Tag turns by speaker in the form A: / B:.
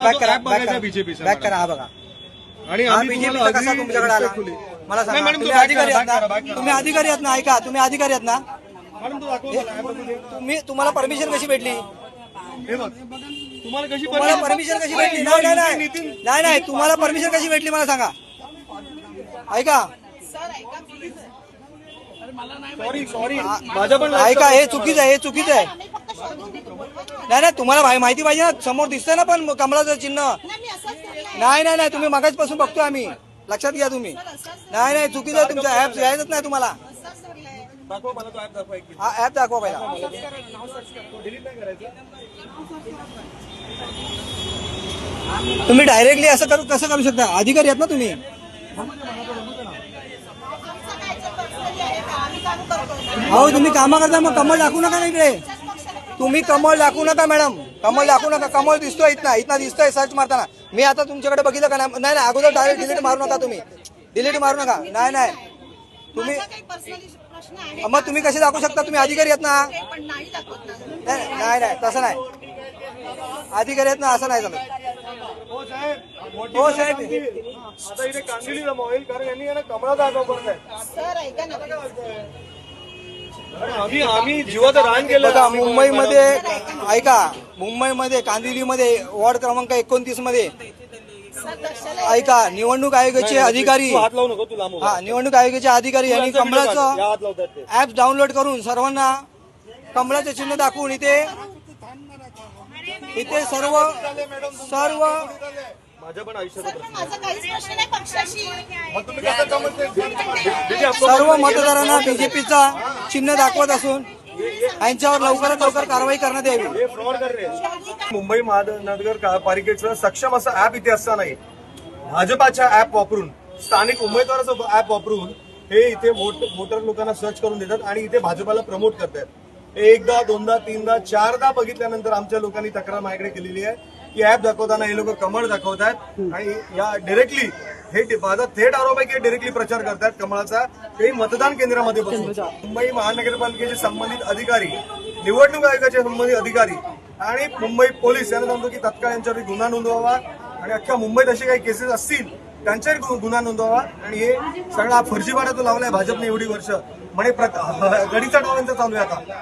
A: Back करा,
B: बीजेपीचा
A: back करा. हा बघा,
B: आणि
A: हा बीजेपीचा कसा तुमच्याकडे आला मला सांगा. तुम्ही अधिकारी आहात ना, तुम्ही अधिकारी आहात ना, ऐका, तुम्ही अधिकारी आहात ना, तुम्हाला परमिशन कशी भेटली? तुम्हाला परमिशन कशी भेटली? नाही नाही, तुम्हाला परमिशन कशी भेटली मला सांगा. ऐका, ऐका, हे चुकीचं आहे, हे चुकीचं आहे. नाही नाही, तुम्हाला माहिती पाहिजे ना, समोर दिसतंय ना पण कमळाचं चिन्ह. नाही नाही नाही, तुम्ही मगाचपासून बघतोय आम्ही, लक्षात घ्या तुम्ही. नाही नाही, चुकीचं आहे, तुमचा ऍप यायचंच नाही तुम्हाला. हा ऍप दाखवा पहिला. तुम्ही डायरेक्टली असं कसं करू शकता? अधिकारी आहेत ना तुम्ही. हो, तुम्ही कामं करता, मग कमळ दाखवू नका ना इकडे. तुम्ही कमळ दाखवू नका मॅडम, कमळ दाखवू नका. कमळ दिसतोय इथना दिसतोय सर्च मारताना. मी आता तुमच्याकडे बघितलं का? नाही नाही, अगोदर डायरेक्ट डिलीट मारू नका तुम्ही, डिलीट मारू नका. नाही नाही, तुम्ही मग तुम्ही कसे दाखवू शकता? तुम्ही अधिकारी आहेत ना. नाही नाही, तसं नाही, अधिकारी आहेत ना, असं नाही चालत. हो साहेब,
B: आता इथे कांदिवली जमवेल कारण यांनी कमळाचा आगाव करत आहे. आम्ही जीवाचं रान केलं.
A: बघा, मुंबईमध्ये ऐका, मुंबईमध्ये कांदिवलीमध्ये वॉर्ड क्रमांक 29 मध्ये ऐका, निवडणूक आयोगाचे अधिकारी,
B: हात लावू नको, तू लांब.
A: हा, निवडणूक आयोगाचे अधिकारी यांनी कमळाचं ऍप डाउनलोड करून सर्वांना कमळाचे चिन्ह दाखवून इथे सर्व
B: माझ्या पण आयुष्यात
A: सर्व मतदारांना बीजेपीचा चिन्ह दाखवत असून यांच्यावर लवकरात लवकर कारवाई करण्यात यावी.
B: मुंबई महानगरपालिकेचं सक्षम असं ऍप इथे असतानाही भाजपाच्या ऍप वापरून, स्थानिक उमेदवाराचं ऍप वापरून हे इथे वोटर लोकांना सर्च करून देतात आणि इथे भाजपाला प्रमोट करतात. एकदा, दोनदा, तीनदा, चारदा बघितल्यानंतर आमच्या लोकांनी तक्रार माझ्याकडे केलेली आहे की ऍप दाखवताना हे लोक कमळ दाखवतात आणि या डायरेक्टली हे माझा थेट आरोप आहे की डायरेक्टली प्रचार करतात कमळाचा, ते मतदान केंद्रामध्ये बसून. मुंबई महानगरपालिकेचे संबंधित अधिकारी, निवडणूक आयोगाचे संबंधित अधिकारी आणि मुंबई पोलीस यांना सांगतो की तत्काळ यांच्यावर गुन्हा नोंदवावा आणि अख्ख्या मुंबईत असे काही केसेस असतील त्यांच्यावर गुन्हा नोंदवावा. आणि हे सगळा फर्जीवाडा तो लावलाय भाजपने एवढी वर्ष, म्हणे गडीचा डाव यांचा चालू आहे आता.